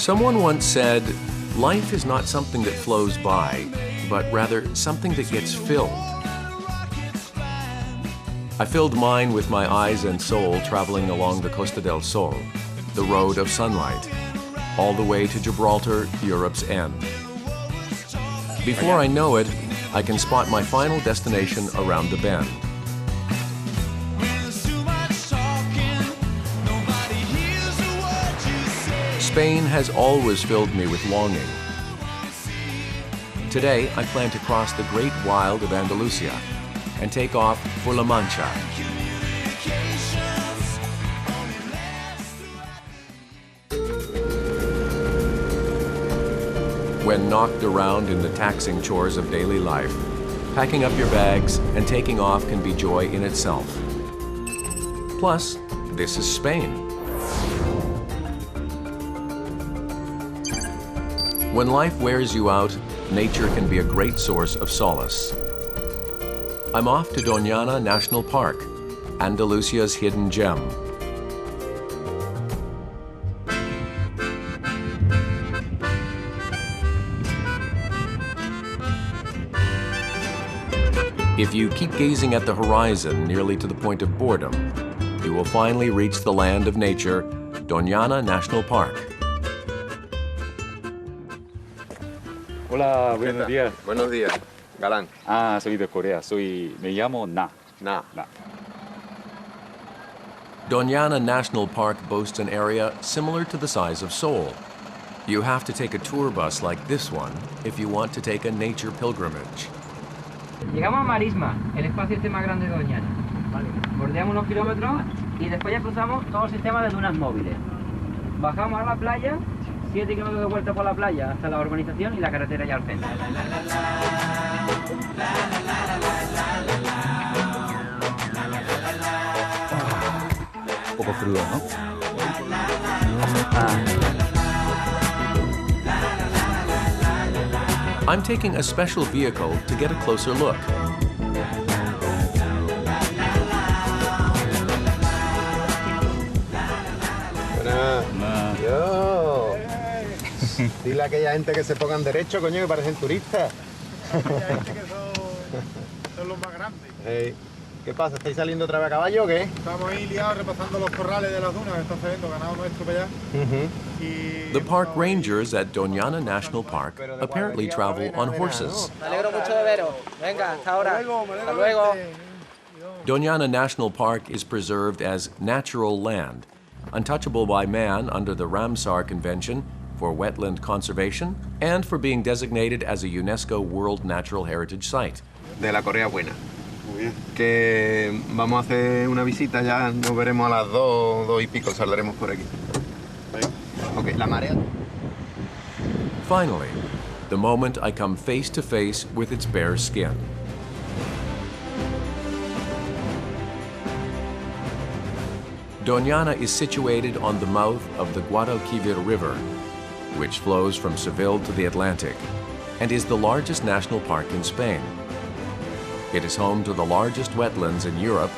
Someone once said, life is not something that flows by, but rather something that gets filled. I filled mine with my eyes and soul traveling along the Costa del Sol, the road of sunlight, all the way to Gibraltar, Europe's end. Before I know it, I can spot my final destination around the bend. Spain has always filled me with longing. Today, I plan to cross the great wild of Andalusia and take off for La Mancha. When knocked around in the taxing chores of daily life, packing up your bags and taking off can be joy in itself. Plus, this is Spain. When life wears you out, nature can be a great source of solace. I'm off to Doñana National Park, Andalusia's hidden gem. If you keep gazing at the horizon nearly to the point of boredom, you will finally reach the land of nature, Doñana National Park. Hola, buenos días. Buenos días, Galán. Ah, soy de Corea. Me llamo Na. Na. Doñana National Park boasts an area similar to the size of Seoul. You have to take a tour bus like this one if you want to take a nature pilgrimage. Llegamos a Marisma, el espacio este más grande de Doñana. Vale. Bordeamos unos kilómetros y después ya cruzamos todo el sistema de dunas móviles. Bajamos a la playa, 7 kilómetros de vuelta por la playa hasta la urbanización y la carretera ya al centro. Un poco frío, ¿no? I'm taking a special vehicle to get a closer look. Buenas. Yo. Dile a aquella gente que se pongan derecho, coño, que parecen turistas. Aquella gente que son los más grandes. Hey. ¿Qué pasa? ¿Estáis saliendo otra vez a caballo o qué? Estamos ahí liados repasando los corrales de las dunas que está saliendo ganado nuestro para allá. The park rangers at Doñana National Park apparently travel on horses. Me alegro mucho de veros. Venga, hasta ahora. Hasta luego. Doñana National Park is preserved as natural land, untouchable by man under the Ramsar Convention for wetland conservation and for being designated as a UNESCO World Natural Heritage Site. De la Corea Buena. Muy bien. Que vamos a hacer una visita, ya nos veremos a las 2 y pico, saldremos por aquí. Ok, la marea. Finally, the moment I come face to face with its bare skin. Doñana is situated on the mouth of the Guadalquivir River, which flows from Seville to the Atlantic, and is the largest national park in Spain. It is home to the largest wetlands in Europe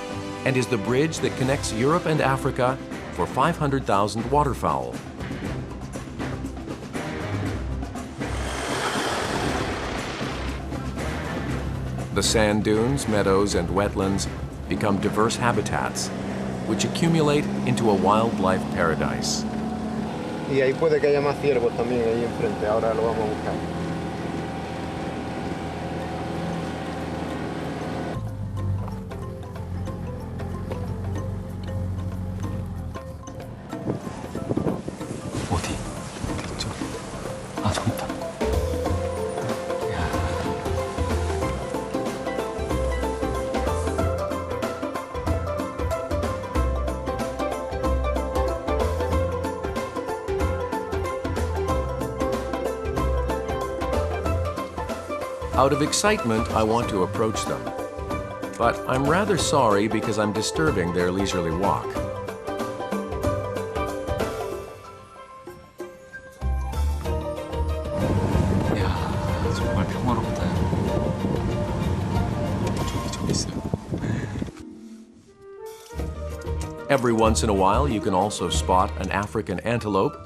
and is the bridge that connects Europe and Africa for 500,000 waterfowl. The sand dunes, meadows, and wetlands become diverse habitats, which accumulate into a wildlife paradise. Y ahí puede que haya más ciervos también ahí enfrente, ahora lo vamos a buscar. 어디? 저기. 아, 저기 있다. Out of excitement, I want to approach them. But I'm rather sorry because I'm disturbing their leisurely walk. 이야, 정말 평화롭다. 저기 있어요. Every once in a while, you can also spot an African antelope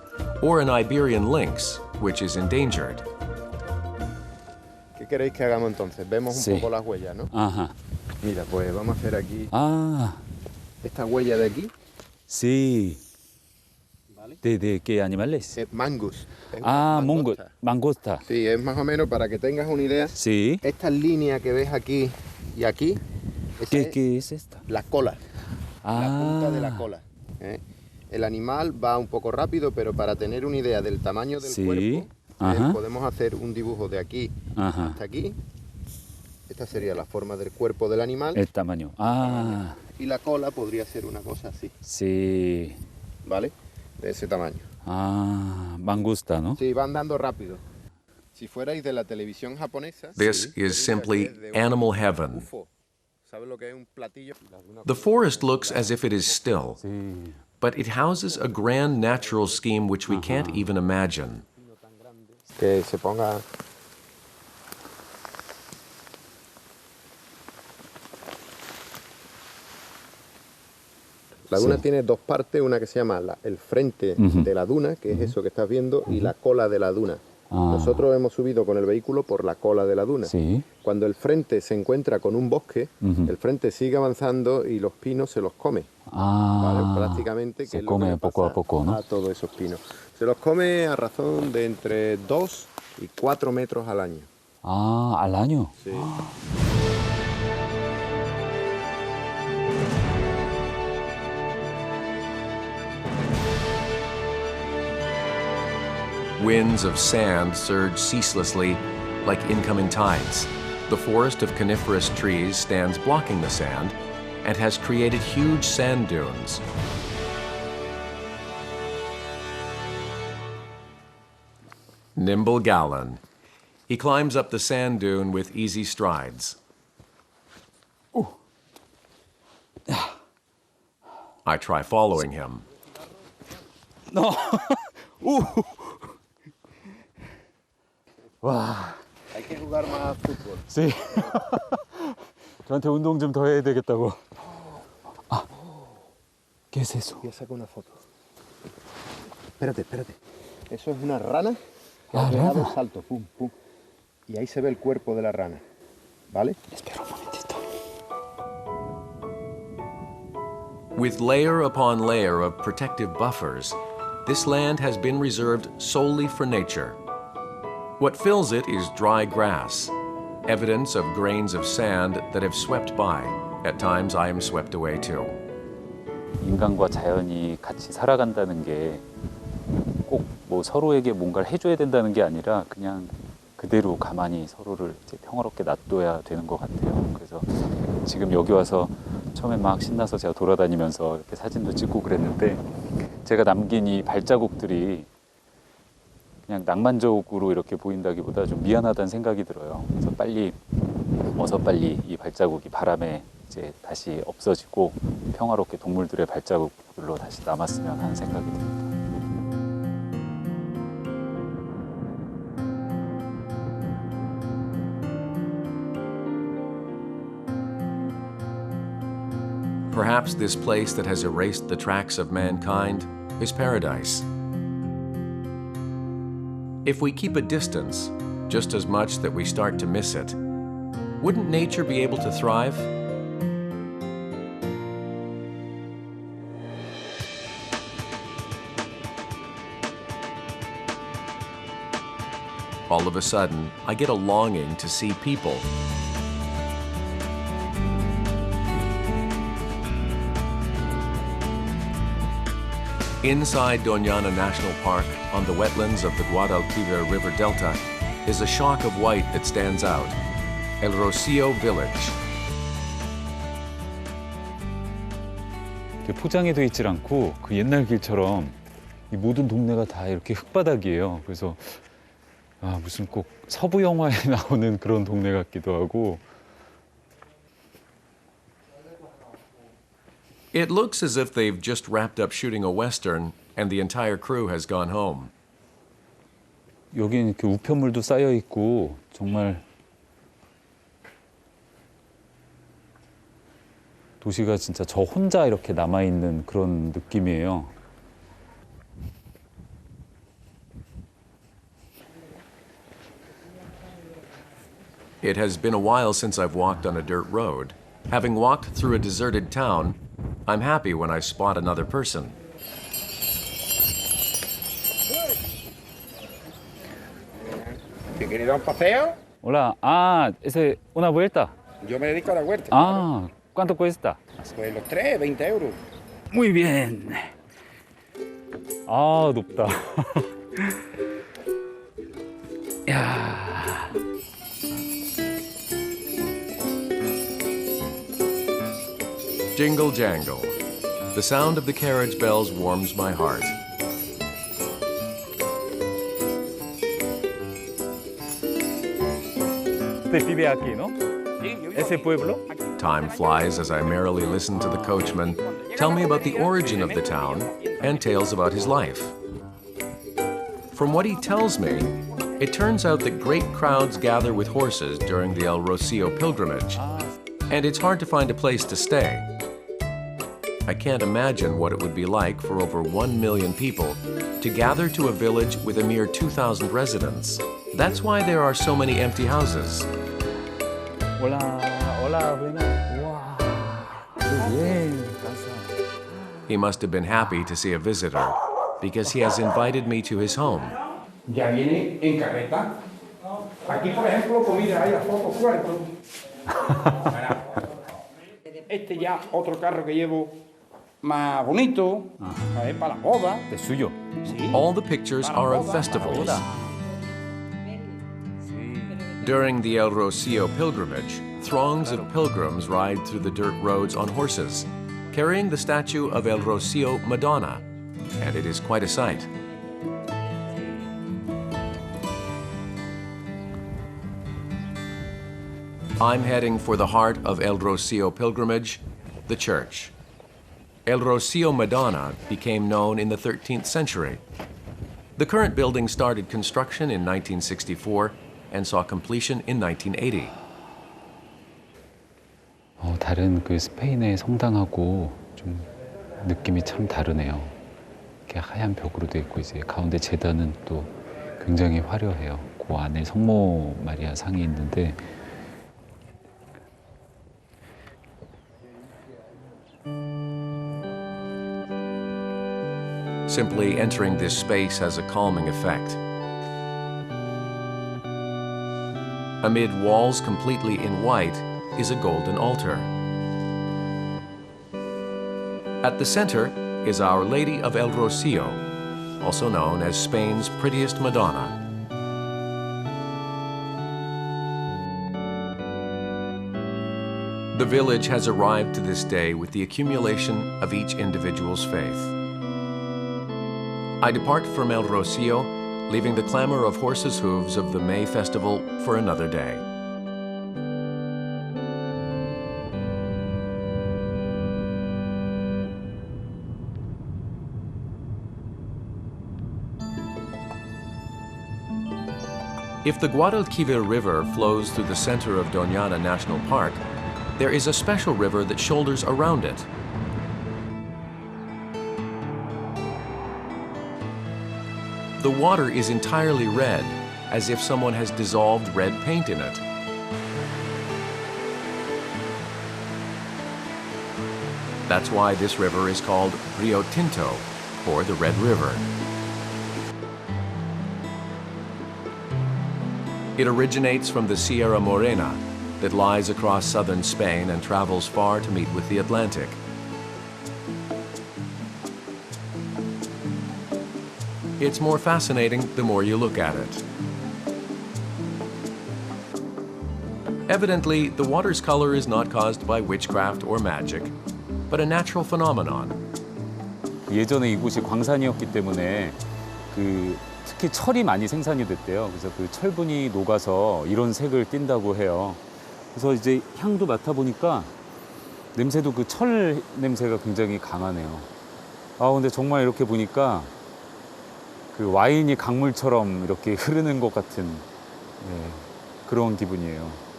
or an Iberian lynx, which is endangered. ¿Qué queréis que hagamos entonces? Vemos un Sí. poco las huellas, ¿no? Ajá. Mira, pues vamos a hacer aquí 아, esta huella de aquí. sí. ¿Vale? ¿De qué animales? Es mangus. Es Ah, una mangosta. mangosta. Sí, es más o menos para que tengas una idea. Sí. Esta línea que ves aquí y aquí, esa es ¿Qué es esta? la cola, la punta de la Ah, cola. ¿Eh? El animal va un poco rápido, pero para tener una idea del tamaño del Sí. cuerpo, Ajá. podemos hacer un dibujo de aquí ajá. hasta aquí. Esta sería la forma del cuerpo del animal. El tamaño. Ah, Y la cola podría ser una cosa así, sí. ¿vale? De ese tamaño. Ah, mangusta, ¿no? Sí, va andando rápido. Si fuerais de la televisión japonesa... This is simply animal heaven. UFO. ¿Sabes lo que es un platillo? The forest looks as if it is still, Sí. but it houses a grand natural scheme which we can't even imagine. Que se ponga... La duna Sí. tiene dos partes, una que se llama el frente Ujú. de la duna, que es eso que estás viendo, y la cola de la duna. Ah. Nosotros hemos subido con el vehículo por la cola de la duna. Sí. Cuando el frente se encuentra con un bosque, Ujú. el frente sigue avanzando y los pinos se los come. Ah, ¿Vale? Prácticamente se es lo come que le poco a pasa poco, ¿no? a todos esos pinos. Se los come a razón de entre 2 y 4 metros al año. Ah, al año. Sí. Winds of sand surge ceaselessly like incoming tides. The forest of coniferous trees stands blocking the sand and has created huge sand dunes. Nimble Gallon. He climbs up the sand dune with easy strides. I try following him. No. 와, Hay que jugar más fútbol. sí. 저한테 운동 좀 더 해야 되겠다고. 아, ¿qué es eso? Voy a sacar una foto. Espérate, espérate. Eso es una rana que Ah, ha pegado rana. salto, pum, pum. Y ahí se ve el cuerpo de la rana. ¿Vale? Espera un momentito. With layer upon layer of protective buffers, this land has been reserved solely for nature. What fills it is dry grass, evidence of grains of sand that have swept by. At times I am swept away too. 인간과 자연이 같이 살아간다는 게 꼭 뭐 서로에게 뭔가를 해줘야 된다는 게 아니라 그냥 그대로 가만히 서로를 이제 평화롭게 놔둬야 되는 것 같아요. 그래서 지금 여기 와서 처음에 막 신나서 제가 돌아다니면서 이렇게 사진도 찍고 그랬는데 제가 남긴 이 발자국들이 그냥 낭만적으로 이렇게 보인다기보다 좀 미안하다는 생각이 들어요. 그래서 어서 빨리 이 발자국이 바람에 이제 다시 없어지고 평화롭게 동물들의 발자국들로 다시 남았으면 하는 생각이 듭니다. Perhaps this place that has erased the tracks of mankind is paradise. If we keep a distance, just as much that we start to miss it, wouldn't nature be able to thrive? All of a sudden, I get a longing to see people. Inside Doñana National Park, on the wetlands of the Guadalquivir River Delta, is a shock of white that stands out, El Rocío Village. 이렇게 포장이 돼 있질 않고 그 옛날 길처럼 이 모든 동네가 다 이렇게 흙바닥이에요. 그래서 무슨 꼭 서부 영화에 나오는 그런 동네 같기도 하고. It looks as if they've just wrapped up shooting a western and the entire crew has gone home. 여기는 이렇게 우편물도 쌓여 있고 정말 도시가 진짜 저 혼자 이렇게 남아 있는 그런 느낌이에요. It has been a while since I've walked on a dirt road. Having walked through a deserted town, I'm happy when I spot another person. ¿Te quieres dar un paseo? Hola, ese, una vuelta. Yo me dedico a la huerta. ¿Cuánto cuesta? Pues los tres, 20 euros. Muy bien. 높다. 야. Jingle jangle. The sound of the carriage bells warms my heart. ¿Usted vive aquí, no? ¿Ese pueblo? Time flies as I merrily listen to the coachman tell me about the origin of the town and tales about his life. From what he tells me, it turns out that great crowds gather with horses during the El Rocío pilgrimage, and it's hard to find a place to stay. I can't imagine what it would be like for over 1 million people to gather to a village with a mere 2,000 residents. That's why there are so many empty houses. Hola, buenas. Wow. Muy bien. He must have been happy to see a visitor because he has invited me to his home. Ya viene en carreta. Aquí, por ejemplo, pues mira, hay las fotos cuartos. Este ya otro carro que llevo más bonito, para la boda. Es suyo. Sí. All the pictures are of festivals. During the El Rocío pilgrimage, throngs of pilgrims ride through the dirt roads on horses, carrying the statue of El Rocío Madonna, and it is quite a sight. I'm heading for the heart of El Rocío pilgrimage, the church. El Rocío Madonna became known in the 13th century. The current building started construction in 1964 and saw completion in 1980. 다른 그 스페인의 성당하고 좀 느낌이 참 다르네요. 이렇게 하얀 벽으로 돼 있고 이제 가운데 제단은 또 굉장히 화려해요. 그 안에 성모 마리아 상이 있는데 Simply entering this space has a calming effect. Amid walls completely in white is a golden altar. At the center is Our Lady of El Rocío, also known as Spain's prettiest Madonna. The village has arrived to this day with the accumulation of each individual's faith. I depart from El Rocío, leaving the clamor of horses' hooves of the May festival for another day. If the Guadalquivir River flows through the center of Doñana National Park, there is a special river that shoulders around it. The water is entirely red, as if someone has dissolved red paint in it. That's why this river is called Rio Tinto, or the Red River. It originates from the Sierra Morena that lies across southern Spain and travels far to meet with the Atlantic. It's more fascinating the more you look at it. Evidently, the water's color is not caused by witchcraft or magic, but a natural phenomenon. 예전에 이곳이 광산이었기 때문에 특히 철이 많이 생산이 됐대요. 그래서 그 철분이 녹아서 이런 색을 띈다고 해요. 그래서 이제 향도 맡아보니까 냄새도 그 철 냄새가 굉장히 강하네요. 근데 정말 이렇게 보니까 그 와인이 강물처럼 이렇게 흐르는 것 같은 그런 기분이에요.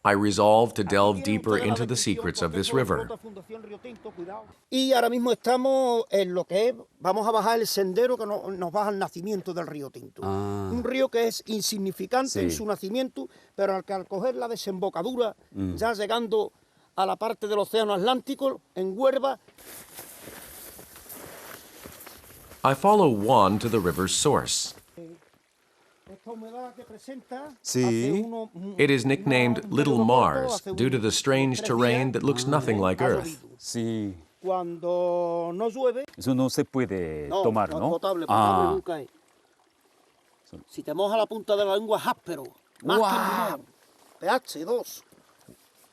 I resolve to delve deeper into the secrets of this river. Y ahora mismo estamos en lo que es, vamos a bajar el sendero que nos baja al nacimiento del río Tinto. Un río que es insignificante en su nacimiento, pero al coger la desembocadura, ya llegando a la parte del océano Atlántico, en Huelva. I follow Juan to the river's source. It is nicknamed Little Mars due to the strange terrain that looks nothing like Earth. Sí. Cuando no llueve, Eso no se puede tomar, no ¿no? es potable, potable nunca es. Si te moja la punta de la lengua es áspero, más que limón. pH 2,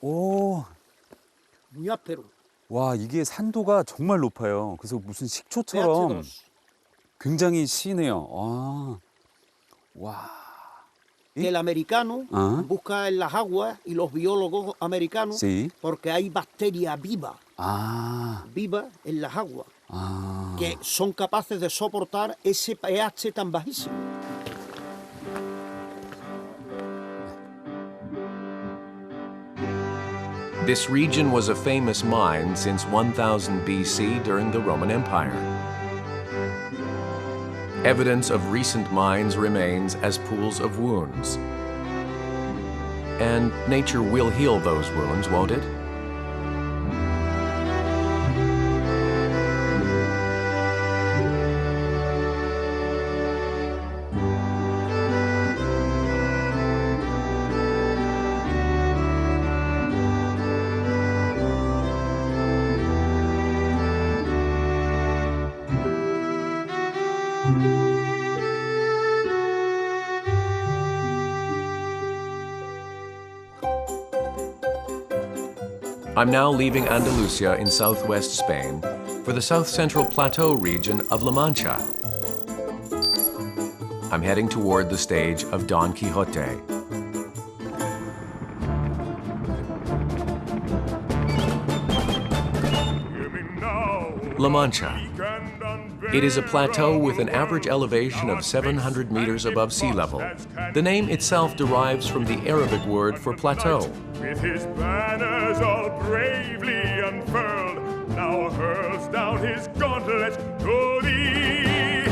오, muy áspero. 와, 이게 산도가 정말 높아요. 그래서 mu슨 pH 식초처럼 2. 굉장히 시네요. 아, 와. El americano busca en las aguas y los biólogos americanos porque hay bacterias vivas, vivas en las aguas, que son capaces de soportar ese pH tan bajísimo. This region was a famous mine since 1000 BC during the Roman Empire. Evidence of recent mines remains as pools of wounds. And nature will heal those wounds, won't it? I'm now leaving Andalusia in southwest Spain for the south-central plateau region of La Mancha. I'm heading toward the stage of Don Quixote. La Mancha. It is a plateau with an average elevation of 700 meters above sea level. The name itself derives from the Arabic word for plateau. With his banners all bravely unfurled, now hurls down his gauntlets to thee.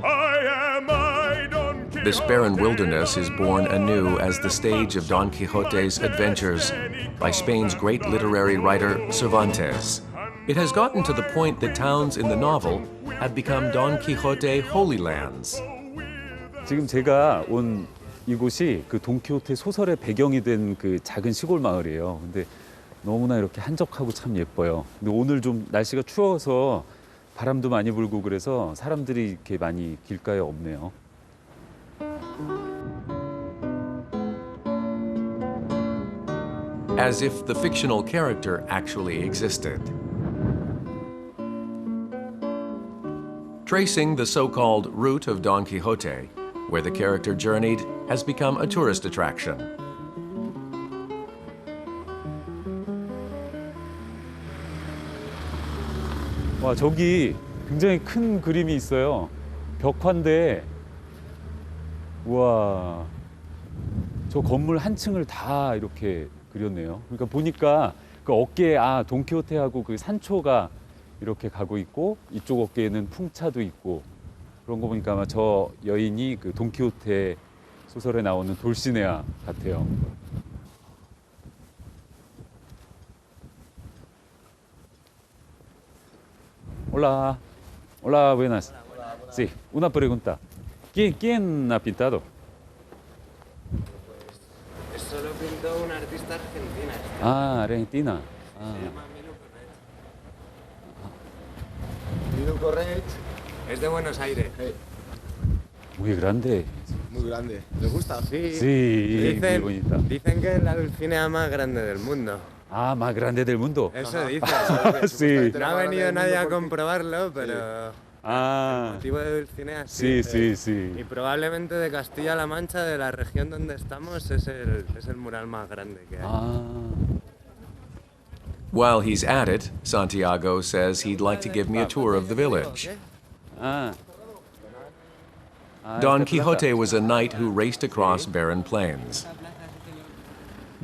I, Don Quixote. This barren wilderness is born anew as the stage of Don Quixote's adventures by Spain's great literary writer Cervantes. It has gotten to the point that towns in the novel have become Don Quixote holy lands. 지금 제가 온 이곳이 그 돈키호테 소설의 배경이 된 그 작은 시골 마을이에요. 근데 너무나 이렇게 한적하고 참 예뻐요. 근데 오늘 좀 날씨가 추워서 바람도 많이 불고 그래서 사람들이 이렇게 많이 길가에 없네요. As if the fictional character actually existed. Tracing the so-called route of Don Quixote, where the character journeyed, has become a tourist attraction. 와, 저기 굉장히 큰 그림이 있어요. 벽화인데, 우와, 저 건물 한 층을 다 이렇게 그렸네요. 그러니까 보니까 그 어깨에 돈키호테하고 그 산초가 이렇게 가고 있고 이쪽 어깨에는 풍차도 있고 그런 거 보니까 아마 저 여인이 그 돈키호테 소설에 나오는 돌시네아 같아요. Hola, hola, buenas. Sí, una pregunta. ¿Quién ha pintado? Eso lo pintó una artista argentina. Ah, Argentina. Se llama Milo Corret. Es de Buenos Aires. Muy grande. Muy grande. ¿Les gusta? Sí, muy bonita. Dicen que es la Dulcinea más grande del mundo. Ah, más grande del mundo. Eso dicen. Sí. No ha venido nadie a comprobarlo, pero el motivo de Dulcinea sí. Y probablemente de Castilla-La Mancha, de la región donde estamos, es el mural más grande que hay. While he's at it, Santiago says he'd like to give me a tour of the village. Don Quixote was a knight who raced across barren plains.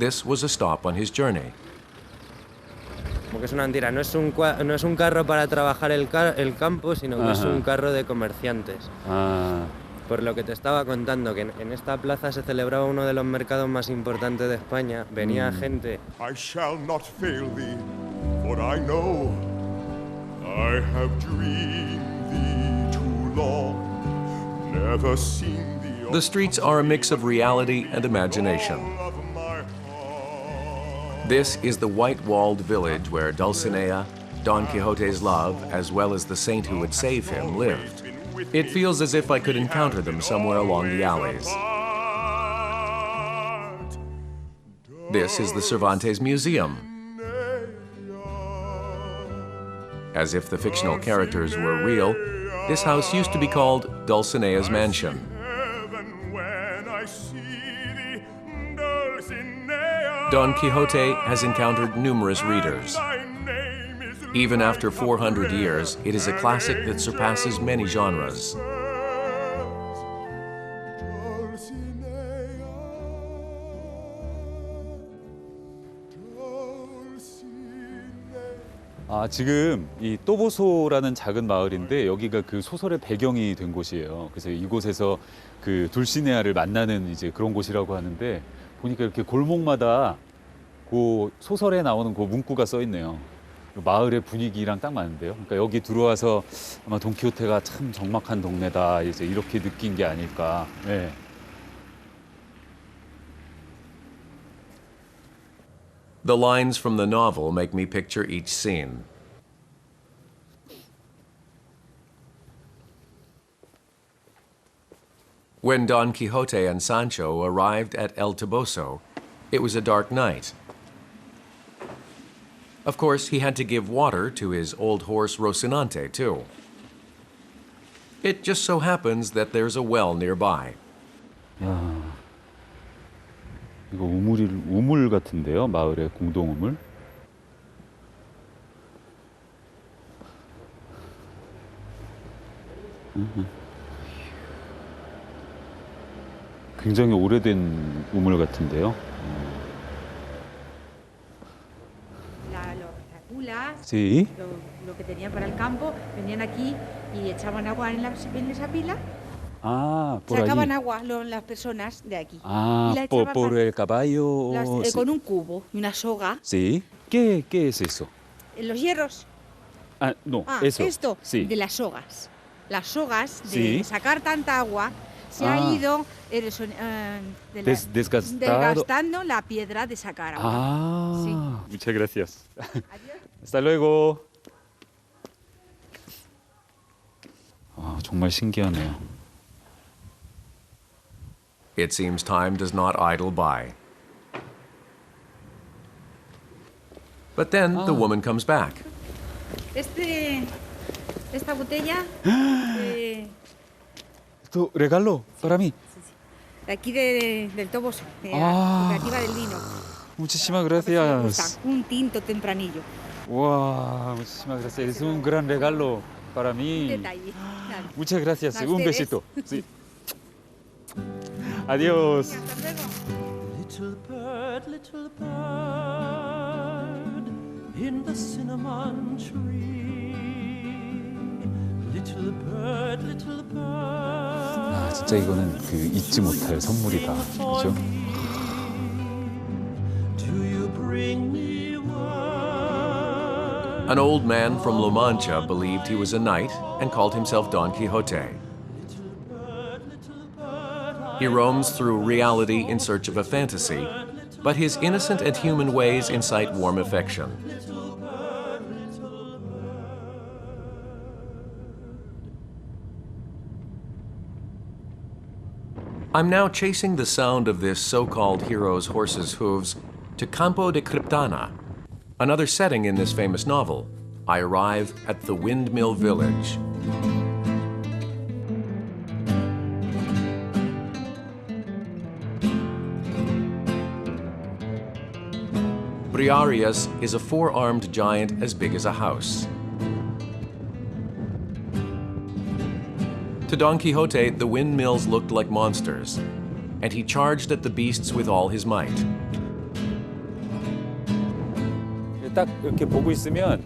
this was a stop on his journey. Porque es una mentira, no es un carro para trabajar el campo, sino que es un carro de comerciantes. Por lo que te estaba contando, que en esta plaza se celebraba uno de los mercados más importantes de España. Venía gente. I shall not fail thee, for I know I have dreamed thee too long, never seen thee. The streets are a mix of reality and imagination. This is the white-walled village where Dulcinea, Don Quixote's love, as well as the saint who would save him, lived. It feels as if I could encounter them somewhere along the alleys. This is the Cervantes Museum. As if the fictional characters were real, this house used to be called Dulcinea's Mansion. Don Quixote has encountered numerous readers. Even after 400 years, it is a classic that surpasses many genres. 지금 이 또보소라는 작은 마을인데 여기가 그 소설의 배경이 된 곳이에요. 그래서 이곳에서 그 둘시네아를 만나는 이제 그런 곳이라고 하는데 보니까 이렇게 골목마다 그 소설에 나오는 그 문구가 써 있네요. 마을의 분위기랑 딱 맞는데요. 그러니까 여기 들어와서 아마 돈키호테가 참 적막한 동네다 이제 이렇게 느낀 게 아닐까. 네. The lines from the novel make me picture each scene. When Don Quixote and Sancho arrived at El Toboso, it was a dark night. Of course, he had to give water to his old horse Rocinante, too. It just so happens that there's a well nearby. 야, 이거 우물 같은데요? 마을의 공동 우물? 굉장히 오래된 우물 같은데요? Sí. Lo que tenían para el campo, venían aquí y echaban agua en esa pila. Por Sacaban allí. agua las personas de aquí. Ah, y la echaban por el caballo. Sí. Con un cubo y una soga. Sí. ¿Qué es eso? Los hierros. No, eso. Esto, sí. de las sogas. Las sogas, Sí. de sacar tanta agua, se ha ido desgastando la piedra de sacar agua. Sí. Muchas gracias. Hasta luego. 정말 신기하네요. It seems time does not idle by. But then the woman comes back. Esta botella ¿Esto regalo para mí? de aquí del Toboso, de la cooperativa del vino. Muchísimas gracias. Un tinto tempranillo. Wow, muchísimas gracias. Es un gran regalo para mí. Un detalle. Muchas gracias. A Un ustedes. besito. Sí. Adiós. Little bird in the cinnamon tree. Little bird, little bird. 진짜 이거는 그 잊지 못할 선물이다. 그렇죠? Do you bring me word? An old man from La Mancha believed he was a knight and called himself Don Quixote. He roams through reality in search of a fantasy, but his innocent and human ways incite warm affection. I'm now chasing the sound of this so-called hero's horse's hooves to Campo de Criptana, another setting in this famous novel. I arrive at the Windmill village. Briareus is a four-armed giant as big as a house. To Don Quixote, the windmills looked like monsters, and he charged at the beasts with all his might. 딱 이렇게 보고 있으면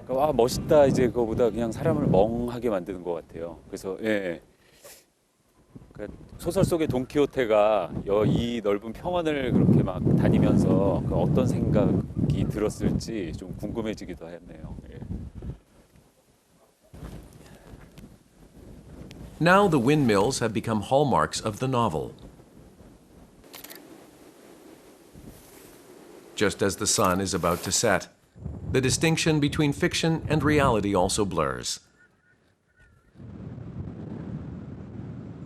와 멋있다 이제 그거보다 그냥 사람을 멍하게 만드는 것 같아요. 그래서 예. 그러니까 소설 속의 돈키호테가 이 넓은 평원을 그렇게 막 다니면서 어떤 생각이 들었을지 좀 궁금해지기도 했네요. 예. Now the windmills have become hallmarks of the novel. Just as the sun is about to set, the distinction between fiction and reality also blurs.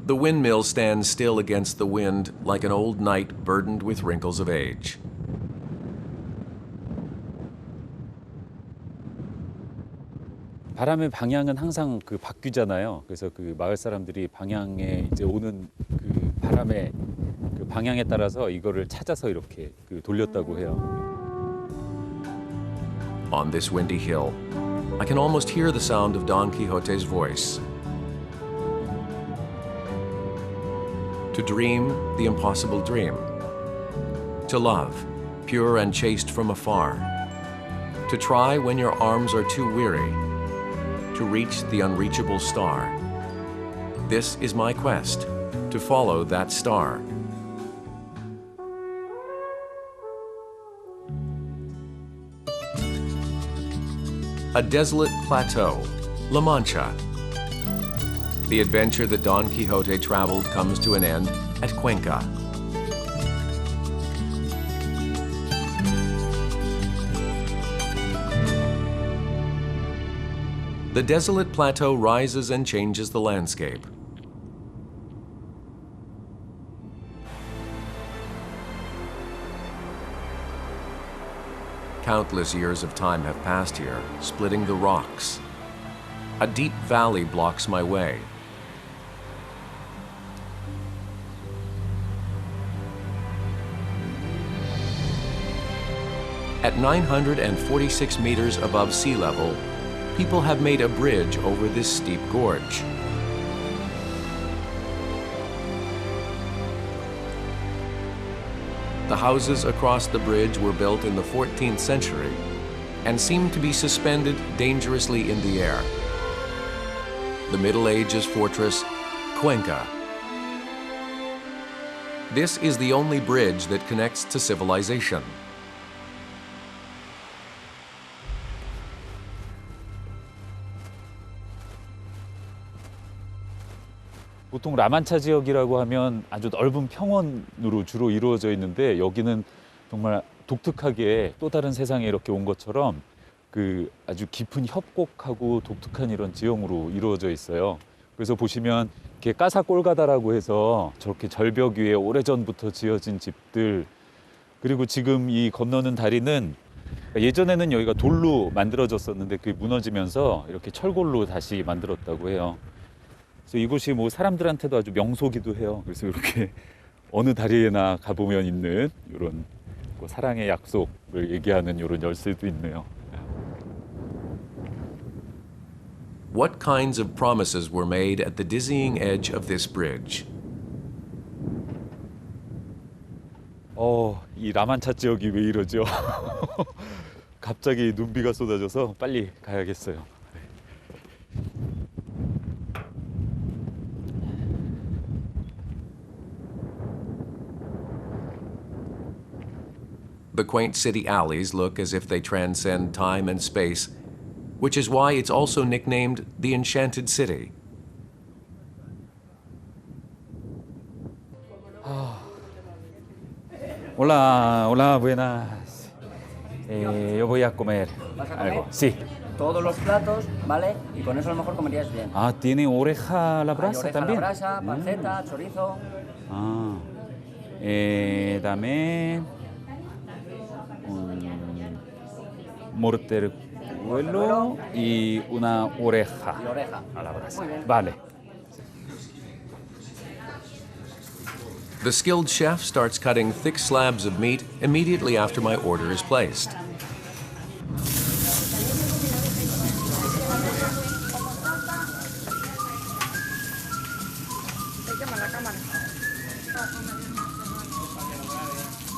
The windmill stands still against the wind like an old knight burdened with wrinkles of age. 바람의 방향은 항상 그 바뀌잖아요. 그래서 그 마을 사람들이 방향에 이제 오는 그 바람의 그 방향에 따라서 이거를 찾아서 이렇게 그 돌렸다고 해요. On this windy hill, I can almost hear the sound of Don Quixote's voice. To dream the impossible dream. To love, pure and chaste from afar. To try when your arms are too weary. To reach the unreachable star. This is my quest, to follow that star. A desolate plateau, La Mancha. The adventure that Don Quixote traveled comes to an end at Cuenca. The desolate plateau rises and changes the landscape. Countless years of time have passed here, splitting the rocks. A deep valley blocks my way. At 946 meters above sea level, people have made a bridge over this steep gorge. The houses across the bridge were built in the 14th century and seem to be suspended dangerously in the air. The Middle Ages fortress, Cuenca. This is the only bridge that connects to civilization. 보통 라만차 지역이라고 하면 아주 넓은 평원으로 주로 이루어져 있는데 여기는 정말 독특하게 또 다른 세상에 이렇게 온 것처럼 그 아주 깊은 협곡하고 독특한 이런 지형으로 이루어져 있어요. 그래서 보시면 이렇게 까사꼴가다라고 해서 저렇게 절벽 위에 오래전부터 지어진 집들, 그리고 지금 이 건너는 다리는 예전에는 여기가 돌로 만들어졌었는데 그게 무너지면서 이렇게 철골로 다시 만들었다고 해요. 그래서 이곳이 뭐 사람들한테도 아주 명소기도 해요. 그래서 이렇게 어느 다리에나 가보면 있는 이런 뭐 사랑의 약속을 얘기하는 이런 열쇠도 있네요. What kinds of promises were made at the dizzying edge of this bridge? 이 라만차 지역이 왜 이러죠? 갑자기 눈비가 쏟아져서 빨리 가야겠어요. The quaint city alleys look as if they transcend time and space, which is why it's also nicknamed the Enchanted City. Hola, hola, buenas. Yo voy a comer algo. Sí. Todos los platos, ¿vale? Y con eso a lo mejor comerías bien. Ah, ¿tiene oreja a la brasa oreja también? a la brasa, panceta, chorizo. Ah. Dame un morteruelo y una oreja a la brasa. Vale. The skilled chef starts cutting thick slabs of meat immediately after my order is placed.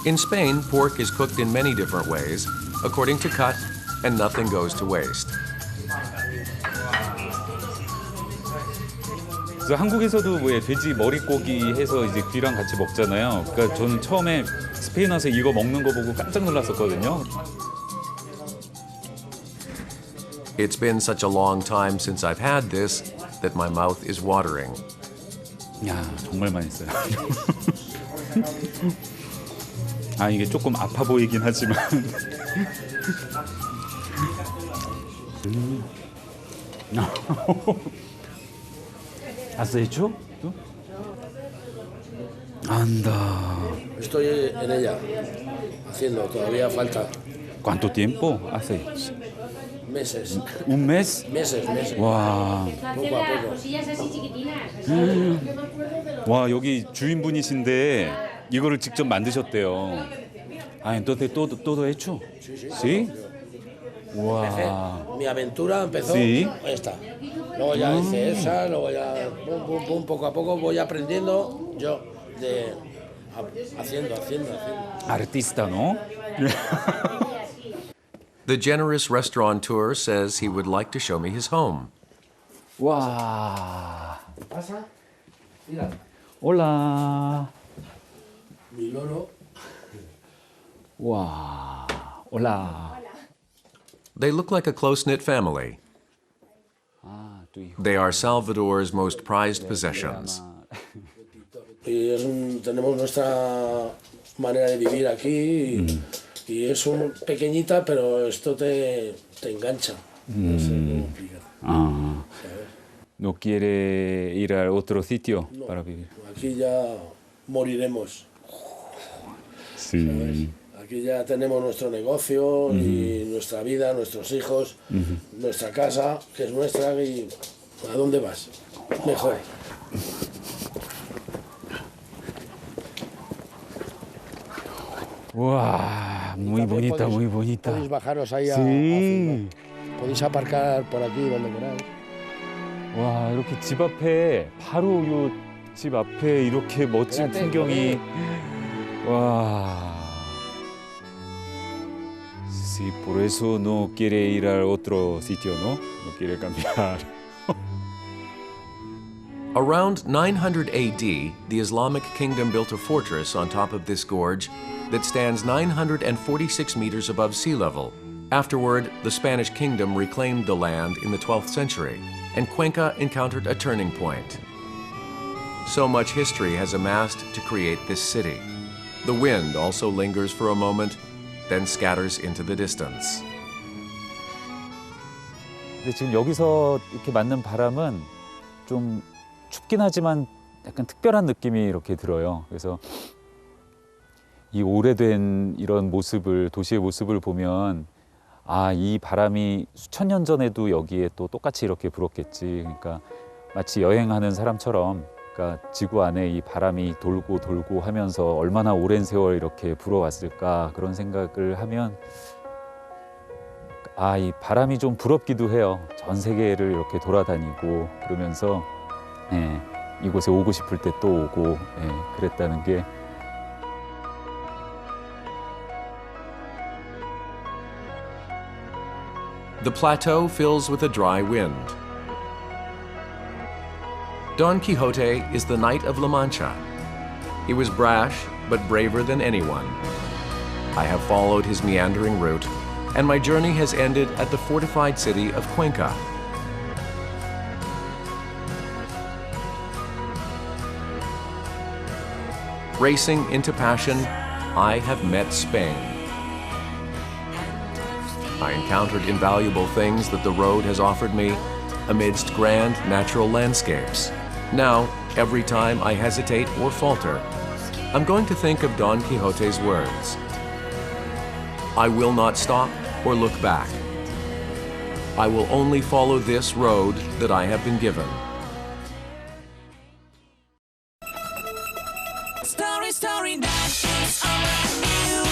In Spain, pork is cooked in many different ways, according to cut, and nothing goes to waste. 그래서 한국에서도 왜 돼지 머릿고기 해서 이제 귀랑 같이 먹잖아요. 그러니까 저는 처음에 스페인 와서 이거 먹는 거 보고 깜짝 놀랐었거든요. It's been such a long time since I've had this that my mouth is watering. 야, 정말 맛있어요. 아, 이게 조금 아파 보이긴 하지만. ¿Has hecho? ¿Tú? Anda. Estoy en ella, haciendo, todavía falta. ¿Cuánto tiempo hace? Meses. ¿Un mes? Meses. 와. Poco a poco. 와, 여기 주인분이신데 이거를 직접 만드셨대요. 아, entonces todo hecho. ¿Sí? Wow. Mi aventura empezó Sí. esta. Luego ya hice esa, luego ya pum, poco a poco voy aprendiendo yo haciendo. Artista, ¿no? The generous restaurateur says he would like to show me his home. 와. ¿Pasa? Mira. Hola. Mi loro. 와. Hola. They look like a close-knit family. They are Salvador's most prized possessions. Y tenemos nuestra manera de vivir aquí y es pequeñita, pero esto te engancha. No sé cómo explicar. ¿No quiere ir a otro sitio No, para vivir? Aquí ya moriremos. Sí. ¿Sabes? Aquí ya tenemos nuestro negocio y nuestra vida, nuestros hijos, nuestra casa, que es nuestra, y ¿a dónde vas? Mejor. 와, muy bonita, muy bonita. Podéis bajaros ahí a Sí. podéis aparcar por aquí donde queráis. 와, 이렇게 집 앞에 바로 요 집 앞에 이렇게 멋진 풍경이 와. Sí, por eso no quiere ir a otro sitio, ¿no? No quiere cambiar. Around 900 AD, the Islamic kingdom built a fortress on top of this gorge that stands 946 meters above sea level. Afterward, the Spanish kingdom reclaimed the land in the 12th century, and Cuenca encountered a turning point. So much history has amassed to create this city. The wind also lingers for a moment, then scatters into the distance. 근데 지금 여기서 이렇게 맞는 바람은 좀 춥긴 하지만 약간 특별한 느낌이 이렇게 들어요. 그래서 이 오래된 이런 모습을, 도시의 모습을 보면 아, 이 바람이 수천 년 전에도 여기에 또 똑같이 이렇게 불었겠지. 그러니까 마치 여행하는 사람처럼 그러니까 지구 안에 이 바람이 돌고 하면서 얼마나 오랜 세월 이렇게 불어왔을까 그런 생각을 하면 아, 이 바람이 좀 부럽기도 해요. 전 세계를 이렇게 돌아다니고 그러면서 예, 이곳에 오고 싶을 때 또 오고 예, 그랬다는 게 The plateau fills with a dry wind. Don Quixote is the knight of La Mancha. He was brash, but braver than anyone. I have followed his meandering route, and my journey has ended at the fortified city of Cuenca. Racing into passion, I have met Spain. I encountered invaluable things that the road has offered me amidst grand natural landscapes. Now, every time I hesitate or falter, I'm going to think of Don Quixote's words. I will not stop or look back. I will only follow this road that I have been given. Story, that is all I knew.